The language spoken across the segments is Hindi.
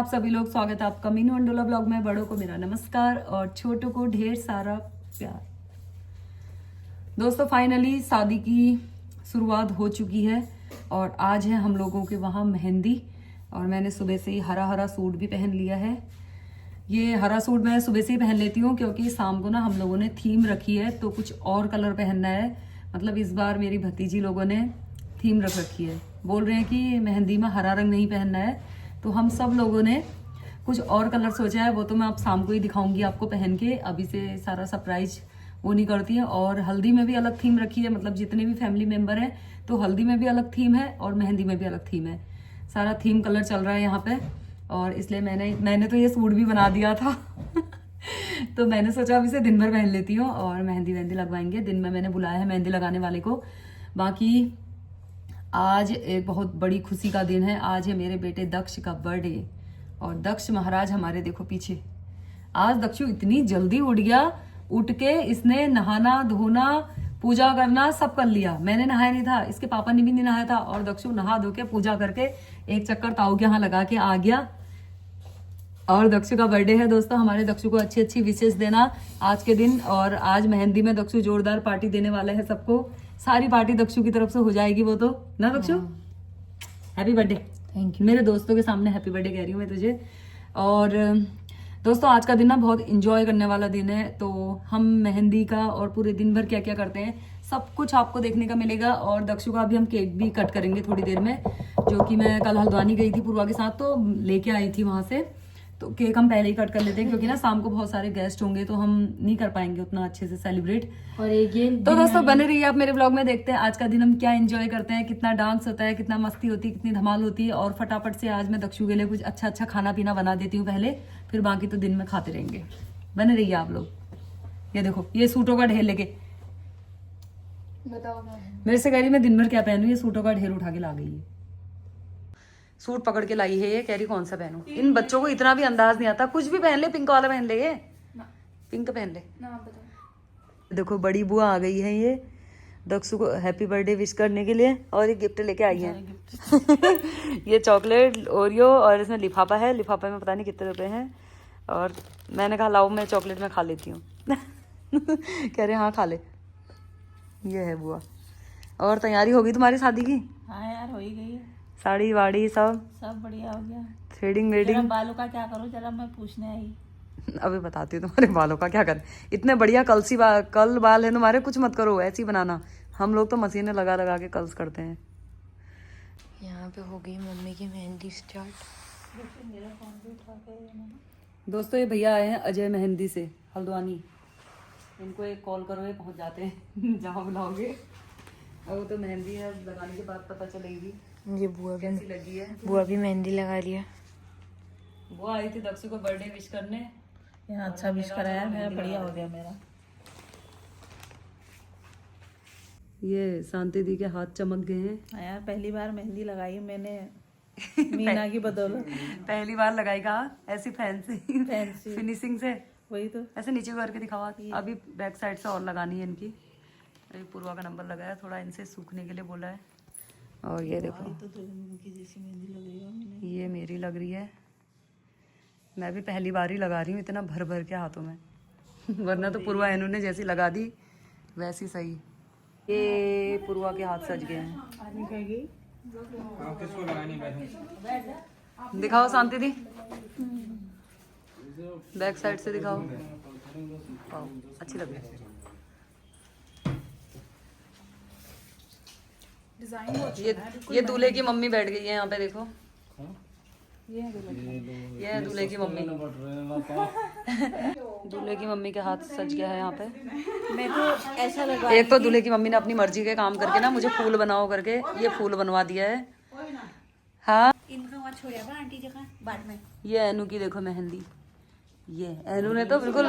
आप सभी लोग, स्वागत है आपका मीनू मंडोला ब्लॉग में। बड़ों को मेरा नमस्कार और छोटों को ढेर सारा प्यार। दोस्तों फाइनली शादी की शुरुआत हो चुकी है और आज है हम लोगों के वहाँ मेहंदी। और मैंने सुबह से ही हरा हरा सूट भी पहन लिया है। ये हरा सूट मैं सुबह से ही पहन लेती हूँ क्योंकि शाम को ना हम लोगों ने थीम रखी है तो कुछ और कलर पहनना है। मतलब इस बार मेरी भतीजी लोगों ने थीम रख रखी है, बोल रहे हैं कि मेहंदी में हरा रंग नहीं पहनना है, तो हम सब लोगों ने कुछ और कलर सोचा है। वो तो मैं आप शाम को ही दिखाऊंगी आपको पहन के, अभी से सारा सरप्राइज वो नहीं करती है। और हल्दी में भी अलग थीम रखी है, मतलब जितने भी फैमिली मेंबर हैं तो हल्दी में भी अलग थीम है और मेहंदी में भी अलग थीम है। सारा थीम कलर चल रहा है यहाँ पे और इसलिए मैंने तो ये सूट भी बना दिया था तो मैंने सोचा अब इसे दिन भर पहन लेती हूँ और मेहंदी लगवाएंगे। दिन में मैंने बुलाया है मेहंदी लगाने वाले को। बाकी आज एक बहुत बड़ी खुशी का दिन है। आज है मेरे बेटे दक्ष का बर्थडे और दक्ष महाराज हमारे देखो पीछे। आज दक्षु इतनी जल्दी उठ गया, उठ के इसने नहाना धोना पूजा करना सब कर लिया। मैंने नहाया नहीं था, इसके पापा ने भी नहीं नहाया था और दक्षु नहा धो के पूजा करके एक चक्कर ताऊ के यहाँ लगा के आ गया। और दक्षु का बर्थडे है दोस्तों। हमारे दक्षु को अच्छी अच्छी विशेष देना आज के दिन। और आज मेहंदी में दक्षु जोरदार पार्टी देने वाला है सबको। सारी पार्टी दक्षु की तरफ से हो जाएगी वो तो ना Dakshu. Happy birthday. Thank you. मेरे दोस्तों के सामने हैप्पी बर्थडे कह रही हूँ मैं तुझे। और दोस्तों आज का दिन ना बहुत इंजॉय करने वाला दिन है। तो हम मेहंदी का और पूरे दिन भर क्या क्या करते हैं सब कुछ आपको देखने का मिलेगा। और दक्षु का अभी हम केक भी कट करेंगे थोड़ी देर में, जो कि मैं कल हल्द्वानी गई थी पूर्वा के साथ तो लेके आई थी वहां से। तो केक हम पहले ही कट कर लेते हैं क्योंकि ना शाम को बहुत सारे गेस्ट होंगे तो हम नहीं कर पाएंगे उतना अच्छे से सेलिब्रेट। और एक ये तो दोस्तों बने रहिए आप मेरे ब्लॉग में, देखते हैं आज का दिन हम क्या एंजॉय करते हैं, कितना डांस होता है, कितना मस्ती होती है, कितनी धमाल होती है। और फटाफट से आज मैं दक्षु के लिए कुछ अच्छा अच्छा खाना पीना बना देती हूँ पहले, फिर बाकी तो दिन में खाते रहेंगे। बने रहिए आप लोग। ये देखो ये सूटों का ढेर लेके बताओ मेरे से कह रही मैं दिन भर क्या पहनूं, ये सूटों का ढेर उठा के ला गई है। सूट पकड़ के लाई है ये, कह रही कौन सा पहनूं। इन बच्चों को इतना भी अंदाज नहीं आता, कुछ भी पहन ले, पिंक वाला पहन ले, ये पिंक पहन ले ना। देखो बड़ी बुआ आ गई है ये दक्षु को हैप्पी बर्थडे विश करने के लिए और एक गिफ्ट लेके आई है ये चॉकलेट ओरियो और इसमें लिफाफा है। लिफाफे में पता नहीं कितने रुपए हैं। और मैंने कहा लाओ मैं चॉकलेट में खा लेती हूँ कह रहे हाँ खा ले। ये है बुआ। और तैयारी होगी तुम्हारी शादी की? हाँ यार हो ही गई है। साड़ी वाड़ी सब बढ़िया हो गया। Threading wedding. बालों का क्या करूँ जरा मैं पूछने आई। अभी बताती हूँ तुम्हारे बालों का क्या कर। इतने बढ़िया कल बाल है तुम्हारे, कुछ मत करो ऐसे ही बनाना। हम लोग तो मशीनें लगा लगा के कल्स करते हैं। यहाँ पे हो गई मम्मी की मेहंदी स्टार्ट। दोस्तों ये भैया आए हैं अजय मेहंदी से हल्द्वानी। इनको एक कॉल करो, ये पहुंच जाते हैं जहाँ बुलाओगे। और वो तो मेहंदी है लगाने के बाद पता चलेगी ये बुआ कैसी लगी है। बुआ भी मेहंदी लगा लिया। वो आई थी दक्षु को बर्थडे विश करने। यहाँ अच्छा विश कराया मेरा, बढ़िया हो गया मेरा। ये शांति दी के हाथ चमक गए हैं। हाँ यार पहली बार मेहंदी लगाई मैंने मीना की बदौलत। पहली बार लगाई कहा ऐसी फैंसी फिनिशिंग से। वही तो। ऐसे नीचे करके दिखावा। अभी बैक साइड से और लगानी है इनकी। अभी पूर्वा का नंबर लगाया, थोड़ा इनसे सूखने के लिए बोला है। और ये देखो तो की जैसी मेहंदी लग रही है। ये मेरी लग रही है। मैं भी पहली बार ही लगा रही हूँ इतना भर भर के हाथों में वरना तो पूर्वा एनू ने जैसी लगा दी वैसी सही। ये पूर्वा के हाथ सज गए हैं। दिखाओ शांति दी, बैक साइड से दिखाओ। अच्छी लग रही है। ये दूल्हे की मम्मी बैठ गई है यहाँ पे देखो। ये है दूल्हे की मम्मी दूल्हे की मम्मी के हाथ सज गया है यहाँ पे। मैं तो ऐसा लगा एक तो दूल्हे की मम्मी ने अपनी मर्जी के काम करके ना मुझे फूल बनाओ करके ये फूल बनवा दिया है। हाँ इनका वहाँ छोड़ा बा आंटी जगह बाद में। ये एनू की देखो मेहंदी। ये एनू ने तो बिल्कुल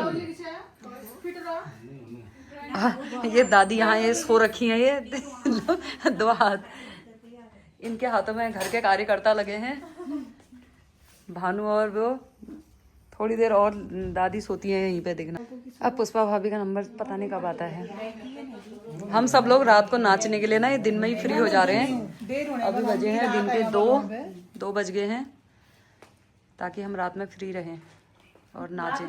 ये दादी यहाँ ये सो रखी है ये दो हाथ इनके हाथों में घर के कार्यकर्ता लगे हैं। भानु और वो थोड़ी देर और दादी सोती है यहीं पे देखना। अब पुष्पा भाभी का नंबर पता नहीं कब आता है। हम सब लोग रात को नाचने के लिए ना ये दिन में ही फ्री हो जा रहे हैं। अभी बजे हैं दिन के 2 बज गए हैं। ताकि हम रात में फ्री रहें और नाचें।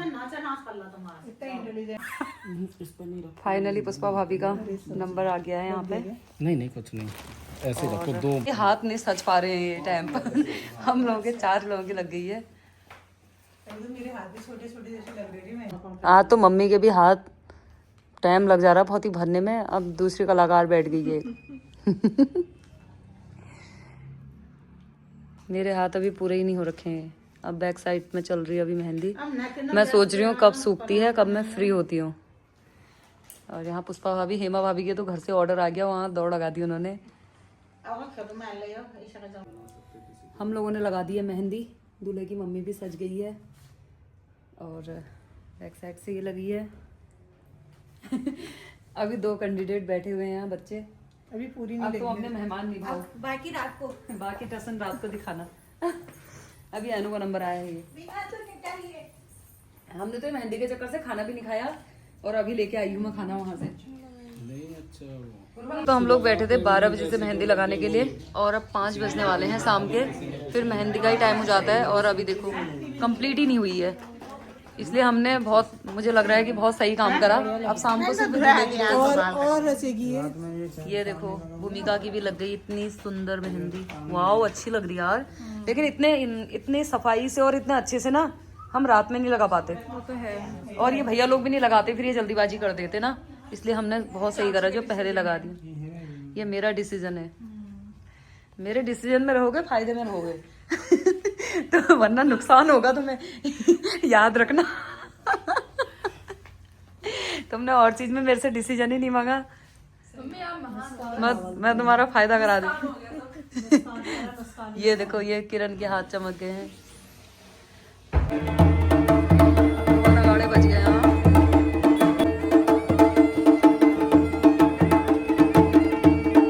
फाइनली पुष्पा भाभी का नंबर आ गया है यहाँ पे। नहीं कुछ नहीं, ऐसे रखो दो। ये हाथ नहीं सच पा रहे हैं ये टाइम पर। हम लोगों के 4 लोगों की लग गई है। आज तो मम्मी के भी हाथ टाइम लग जा रहा बहुत ही भरने में। अब दूसरी कलाकार बैठ गई है। मेरे हाथ अभी पूरे ही नहीं हो रखे हैं। अब बैक साइड में चल रही है अभी मेहंदी। मैं सोच रही हूँ कब सूखती है, कब मैं फ्री होती हूँ। और यहाँ पुष्पा भाभी, हेमा भाभी के तो घर से ऑर्डर आ गया, वहाँ दौड़ लगा दी उन्होंने। हम लोगों ने लगा दी है मेहंदी। दूल्हे की मम्मी भी सज गई है और बैक साइड से ये लगी है। अभी 2 कैंडिडेट बैठे हुए हैं यहाँ बच्चे। अभी पूरी अब तो अपने मेहमान निभाओ, बाकी रात को बाकी टसन रात को दिखाना। अभी अनु का नंबर आया है ये। हमने तो मेहंदी के चक्कर से खाना भी नहीं खाया और अभी लेके आई हूँ मैं खाना वहाँ से। तो हम लोग बैठे थे 12 बजे से मेहंदी लगाने के लिए और अब 5 बजने वाले हैं शाम के। फिर मेहंदी का ही टाइम हो जाता है और अभी देखो कंप्लीट ही नहीं हुई है। इसलिए हमने बहुत, मुझे लग रहा है कि बहुत सही काम करा। अब शाम को सिर्फ और रचेगी ये देखो भूमिका की भी लग गई इतनी सुंदर मेहंदी। वाह अच्छी लग रही है यार। लेकिन इतने सफाई से और इतने अच्छे से ना हम रात में नहीं लगा पाते। वो तो है। और ये भैया लोग भी नहीं लगाते, फिर ये जल्दीबाजी कर देते ना। इसलिए हमने बहुत सही करा जो पहले लगा दी। ये मेरा डिसीजन है। मेरे डिसीजन में रहोगे, फायदे में रहोगे। तो वरना नुकसान होगा तुम्हें। याद रखना। तुमने और चीज में मेरे से डिसीजन ही नहीं मांगा। मैं तुम्हारा फायदा करा दूं। ये देखो ये किरण के हाथ चमक गए हैं। नगाड़े बज गए यहाँ।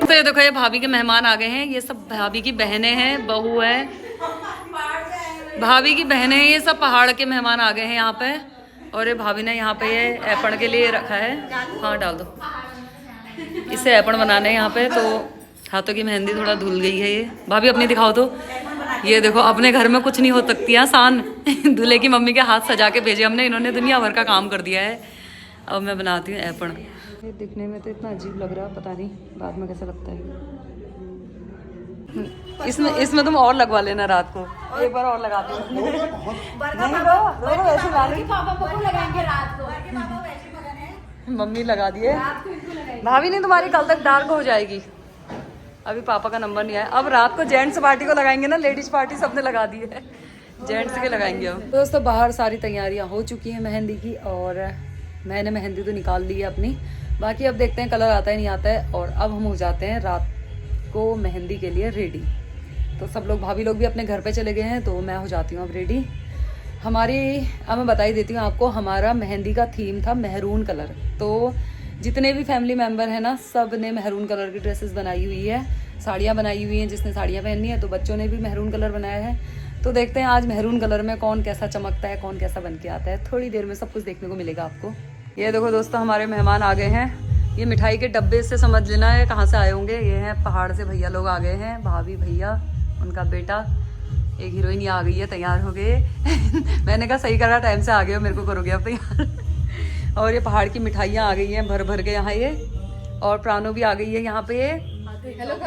तो ये देखो ये भाभी के मेहमान आ गए हैं। ये सब भाभी की बहनें हैं, बहू है, भाभी की बहनें हैं। ये सब पहाड़ के मेहमान आ गए हैं यहाँ पे। और ये भाभी ने यहाँ पे ये ऐपण के लिए रखा है। हाँ डाल दो। इसे ऐपण बनाने यहाँ पे। तो हाथों की मेहंदी थोड़ा धुल गई है। ये भाभी अपनी दिखाओ तो। ये देखो अपने घर में कुछ नहीं हो सकती है आसान। दूल्हे की मम्मी के हाथ सजा के भेजे हमने, इन्होंने दुनिया भर का काम कर दिया है। अब मैं बनाती हूँ ऐपण। ये दिखने में तो इतना अजीब लग रहा है, पता नहीं बाद में कैसा लगता है। इसमें तुम और लगवा लेना रात को। एक बार और लगा दो। मम्मी लगा दिए। भाभी नहीं तुम्हारी कल तक डार्क हो जाएगी। अभी पापा का नंबर नहीं आया। अब रात को जेंट्स पार्टी को लगाएंगे ना, लेडीज पार्टी सबने लगा दी है। जेंट्स के लगाएंगे अब। दोस्तों बाहर सारी तैयारियां हो चुकी हैं मेहंदी की और मैंने मेहंदी तो निकाल ली है अपनी। बाकी अब देखते हैं कलर आता है नहीं आता है। और अब हम हो जाते हैं रात को मेहंदी के लिए रेडी। तो सब लोग, भाभी लोग भी अपने घर पे चले गए हैं, तो मैं हो जाती हूँ अब रेडी। हमारी, अब मैं बता ही देती हूँ आपको, हमारा मेहंदी का थीम था मेहरून कलर। तो जितने भी फैमिली मेम्बर हैं ना, सब ने मेहरून कलर की ड्रेसेस बनाई हुई है, साड़ियाँ बनाई हुई हैं जिसने साड़ियाँ पहननी है। तो बच्चों ने भी मेहरून कलर बनाया है। तो देखते हैं आज मेहरून कलर में कौन कैसा चमकता है, कौन कैसा बन के आता है। थोड़ी देर में सब कुछ देखने को मिलेगा आपको। ये देखो दोस्तों हमारे मेहमान आ गए हैं। ये मिठाई के डब्बे से समझ लेना है कहाँ से आए होंगे। ये हैं पहाड़ से भैया लोग आ गए हैं, भाभी भैया उनका बेटा, एक हीरोइन आ गई है, तैयार हो गए। मैंने कहा सही करा, टाइम से आ गए हो, मेरे को करोगे अब तैयार। और ये पहाड़ की मिठाइयाँ आ गई हैं भर भर के यहाँ ये। और प्राणो भी आ गई है यहाँ पे।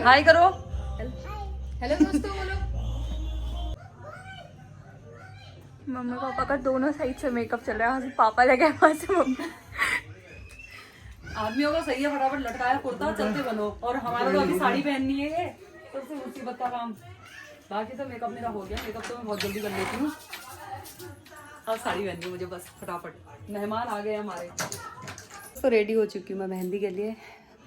हाय करो। हेलो दोस्तों बोलो। मम्मी पापा का दोनों साइड से मेकअप चल रहा है। वहाँ से पापा लगे, वहाँ से मम्मी। आदमियों का सही है, फटाफट लटकाया कुर्ता चलते बनो। और हमारा तो अभी साड़ी पहननी है, ये सबसे मुसीबत का काम। बाकी तो मेकअप मेरा हो गया। मेकअप तो मैं बहुत जल्दी कर लेती हूँ। अब साड़ी पहननी है मुझे बस फटाफट। मेहमान आ गए हमारे। तो रेडी हो चुकी हूँ मैं मेहंदी के लिए।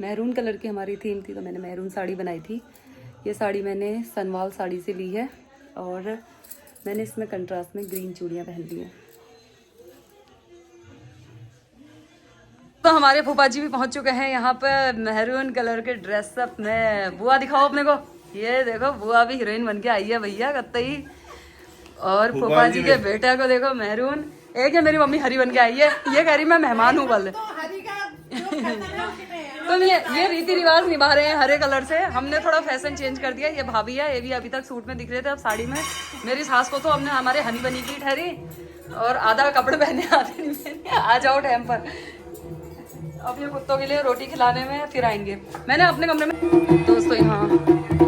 मैरून कलर की हमारी थीम थी, तो मैंने मैरून साड़ी बनाई थी। ये साड़ी मैंने सनवाल साड़ी से ली है और मैंने इसमें कंट्रास्ट में ग्रीन चूड़ियाँ पहन ली हैं। तो हमारे फूफा जी भी पहुंच चुके हैं यहाँ पे मैरून कलर के ड्रेसअप में। बुआ दिखाओ अपने को। ये देखो बुआ भी हीरोइन बन के आई है भैया कत्तई। और फूफा जी के बेटा को देखो मैरून। एक है मेरी मम्मी हरी बन के आई है। ये कह रही मैं मेहमान हूँ कल। तुम ये रीति रिवाज निभा रहे हैं हरे कलर से। हमने थोड़ा फैशन चेंज कर दिया। ये भाभी है, ये भी अभी तक सूट में दिख रहे थे, अब साड़ी में। मेरी सास को तो हमने हमारे हनी बनी की ठहरी और आधा कपड़े पहने आधे नहीं पहने। आ जाओ टाइम पर। अब ये कुत्तों के लिए रोटी खिलाने में फिर आएंगे। मैंने अपने कमरे में दोस्तों यहाँ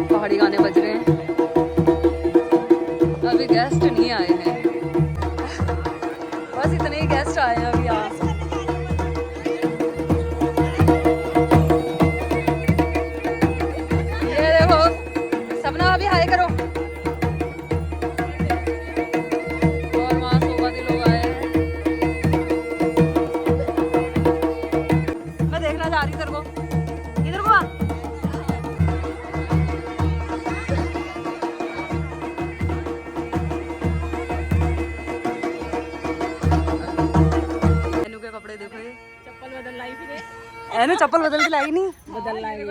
पहाड़ी गाने बज रहे हैं। अभी गेस्ट नहीं आए हैं, बस इतने ही गेस्ट आए हैं अभी यहाँ। ये देखो सपना, अभी हाय करो। और वहाँ सोफाती लोग आए हैं। मैं देखना चाह रही इधर को, इधर को आ। एनु के कपड़े देखो, ये चप्पल बदल लाई फिर एनु चप्पल बदल के लाई नहीं, बदल लाई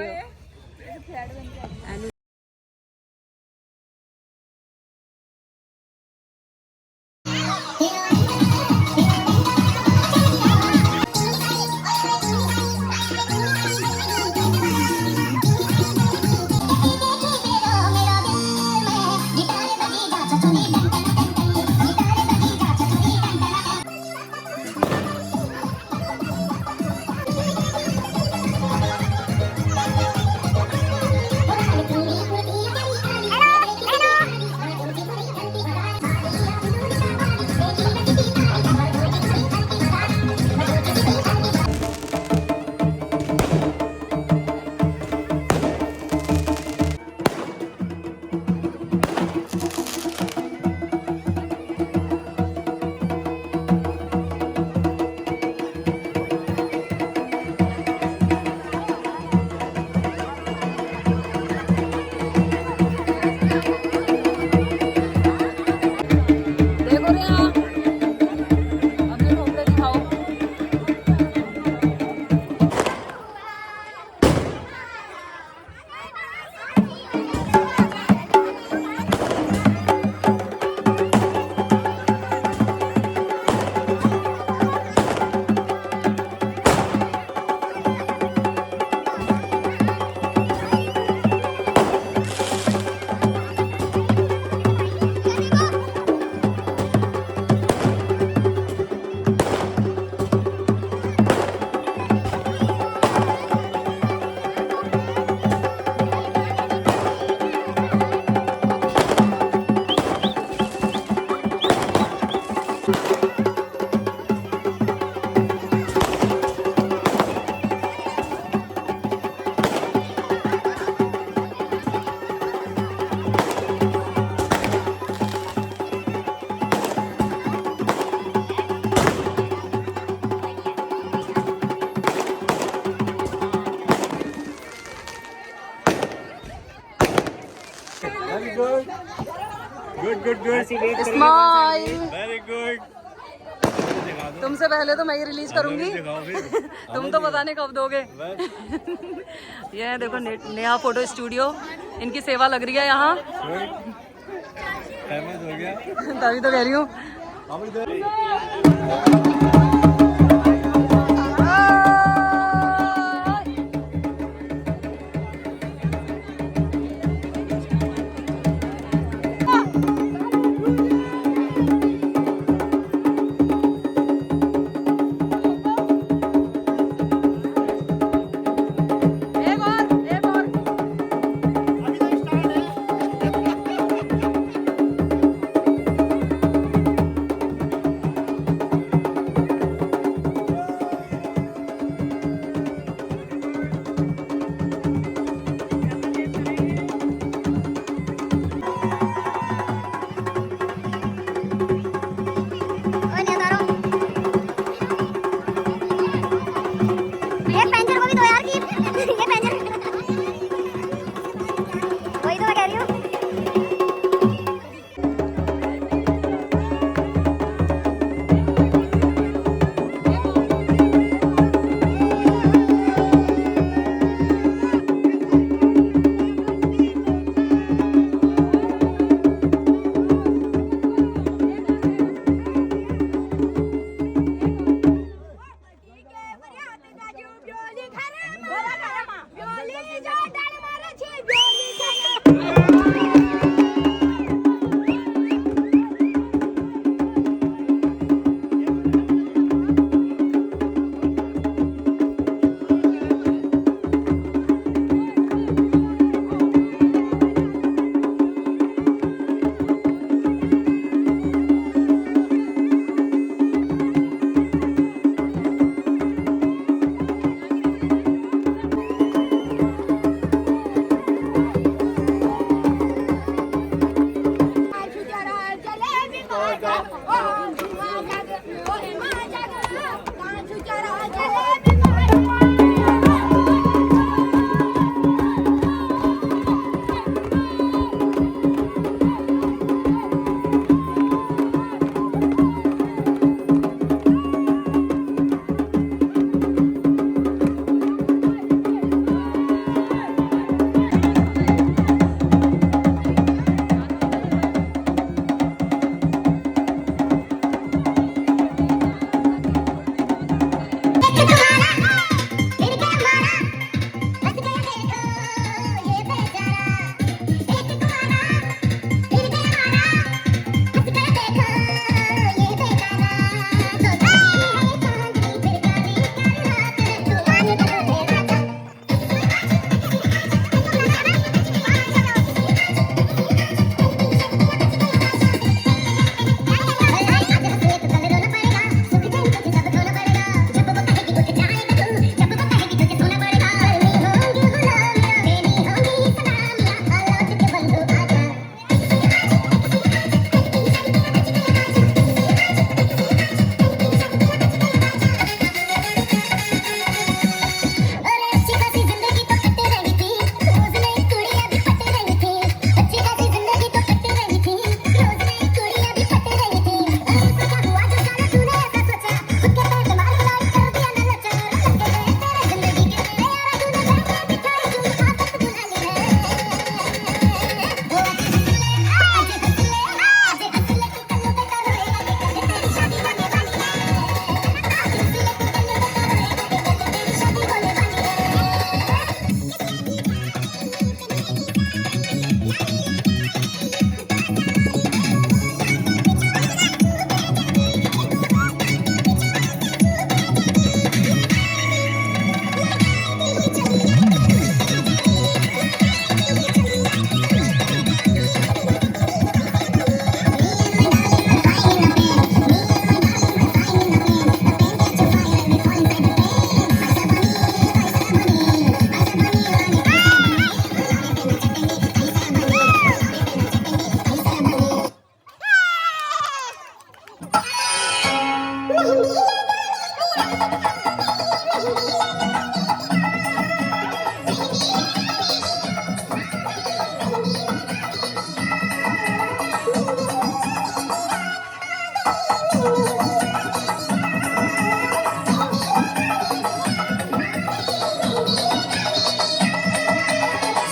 स्माइल। Very good. तुमसे पहले तो मैं ही रिलीज करूंगी। तुम तो पता नहीं कब दोगे। ये है देखो नेहा फोटो स्टूडियो, इनकी सेवा लग रही है यहाँ। फेमस हो गया तभी तो कह रही हूँ।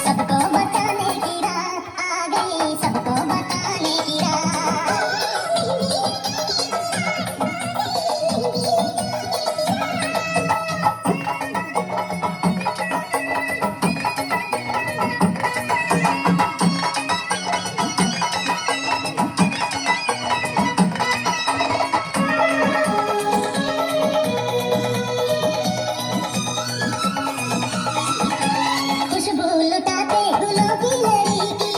सबको बताने की रात आ गई, सबको बताने की खुशबू लुटाते गुलों की लड़ी की,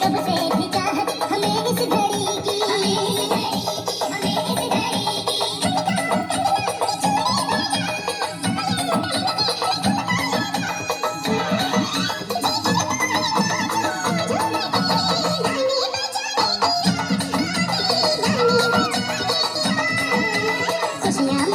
कब से थी चाहत हमें इस घड़ी की, खुशियाँ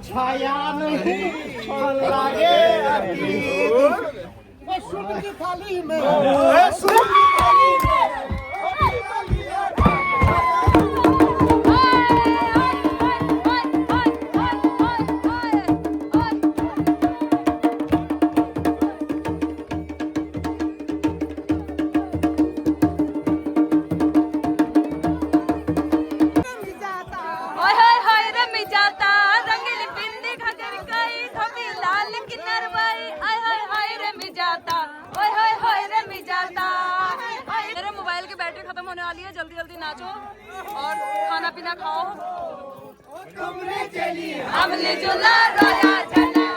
छाया नहीं लागे सुन की थाली में जल्दी जल्दी नाचो और खाना पीना खाओ। हमने जो ला रोया जना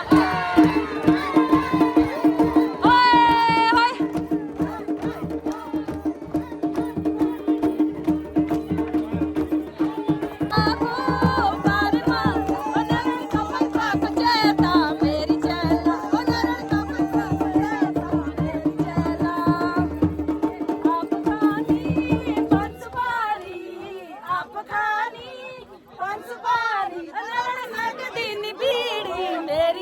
मेरी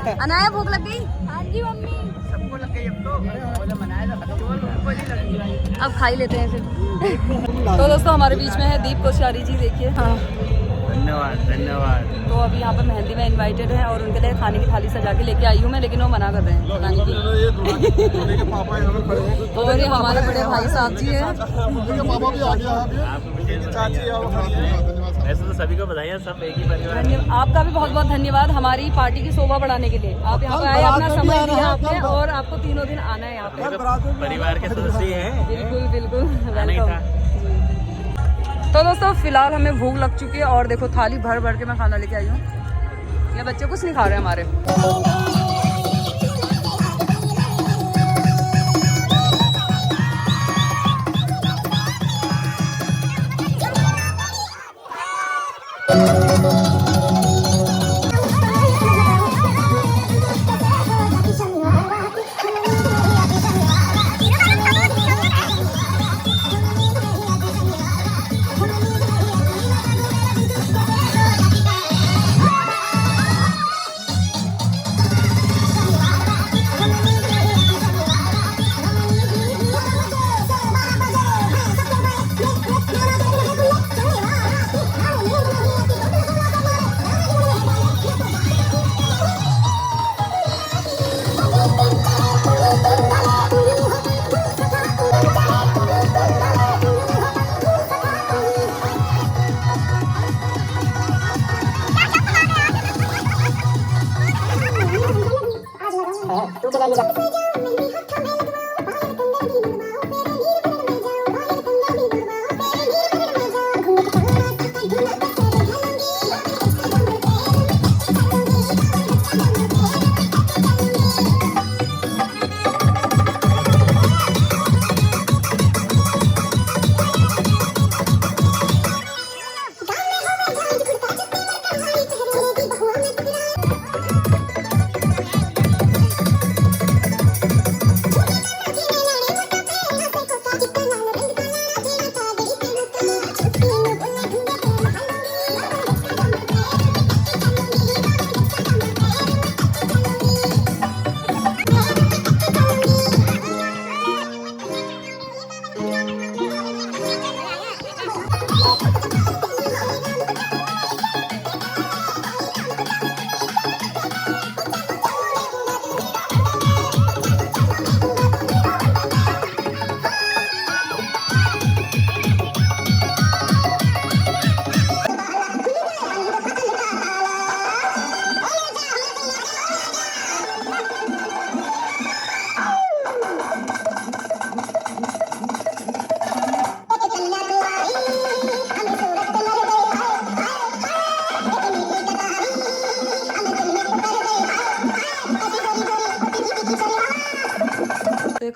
अनाया भूख लग गई? हाँ जी मम्मी। सबको लग गई अब तो। अब खा ही लेते हैं फिर। तो दोस्तों हमारे बीच में है दीप कोश्यारी जी, देखिए। हाँ धन्यवाद धन्यवाद। तो अभी यहाँ पे मेहंदी में इनवाइटेड है और उनके लिए खाने की थाली सजा के लेके आई हूँ मैं, लेकिन वो मना कर रहे हैं खाने की। और ये हमारे बड़े भाई साहब जी हैं। ऐसे तो सभी को बधाइयाँ, सब एक ही परिवार। आपका भी बहुत बहुत धन्यवाद हमारी पार्टी की शोभा बढ़ाने के लिए। आप यहाँ पे आए, अपना समय दिया आपने, और आपको तीनों दिन आना है यहाँ पे। परिवार के सदस्य हैं। बिल्कुल बिल्कुल आना ही था। तो दोस्तों फिलहाल हमें भूख लग चुकी है और देखो थाली भर भर के मैं खाना लेके आई हूँ। ये बच्चे कुछ नहीं खा रहे हमारे।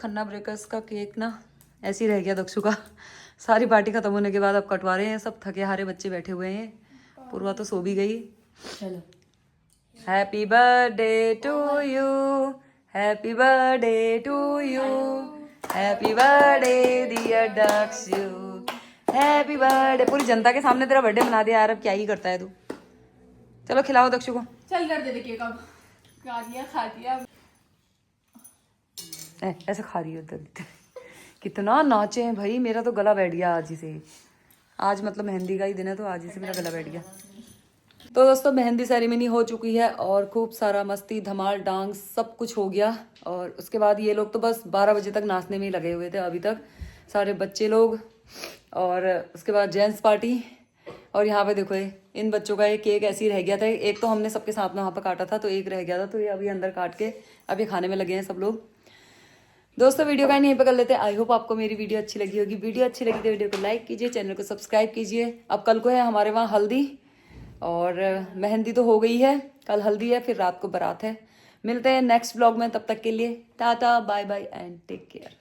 खन्ना ब्रेकर्स का केक ना ऐसे ही रह गया दक्षु का। सारी पार्टी खत्म होने के बाद अब कटवा रहे हैं, सब थके हारे बच्चे बैठे हुए हैं। पूर्वा तो सो भी गई। चलो happy birthday to you, happy birthday to you, happy birthday dear Dakshu, happy birthday. पूरी जनता के सामने तेरा बर्थडे मना दिया यार, अब क्या ही करता है तू। चलो खिलाओ दक्षु को। चल कर दे केक अब। खा दिया। ऐसे खा रही है। कितना नाचे हैं भाई, मेरा तो गला बैठ गया आज ही से। आज मतलब मेहंदी का ही दिन है तो आज ही से मेरा गला बैठ गया। तो दोस्तों मेहंदी सेरेमनी हो चुकी है और खूब सारा मस्ती धमाल डांस सब कुछ हो गया। और उसके बाद ये लोग तो बस 12 बजे तक नाचने में ही लगे हुए थे अभी तक, सारे बच्चे लोग। और उसके बाद जेंट्स पार्टी। और यहाँ पे देखो इन बच्चों का एक केक ऐसे ही रह गया था। एक तो हमने सबके साथ में वहाँ पर काटा था तो एक रह गया था, तो ये अभी अंदर काट के अब ये खाने में लगे हैं सब लोग। दोस्तों वीडियो का यहीं पे कर लेते हैं। आई होप आपको मेरी वीडियो अच्छी लगी होगी। वीडियो अच्छी लगी तो वीडियो को लाइक कीजिए, चैनल को सब्सक्राइब कीजिए। अब कल को है हमारे वहाँ हल्दी और मेहंदी तो हो गई है, कल हल्दी है, फिर रात को बारात है। मिलते हैं नेक्स्ट ब्लॉग में, तब तक के लिए tata bye bye and take care.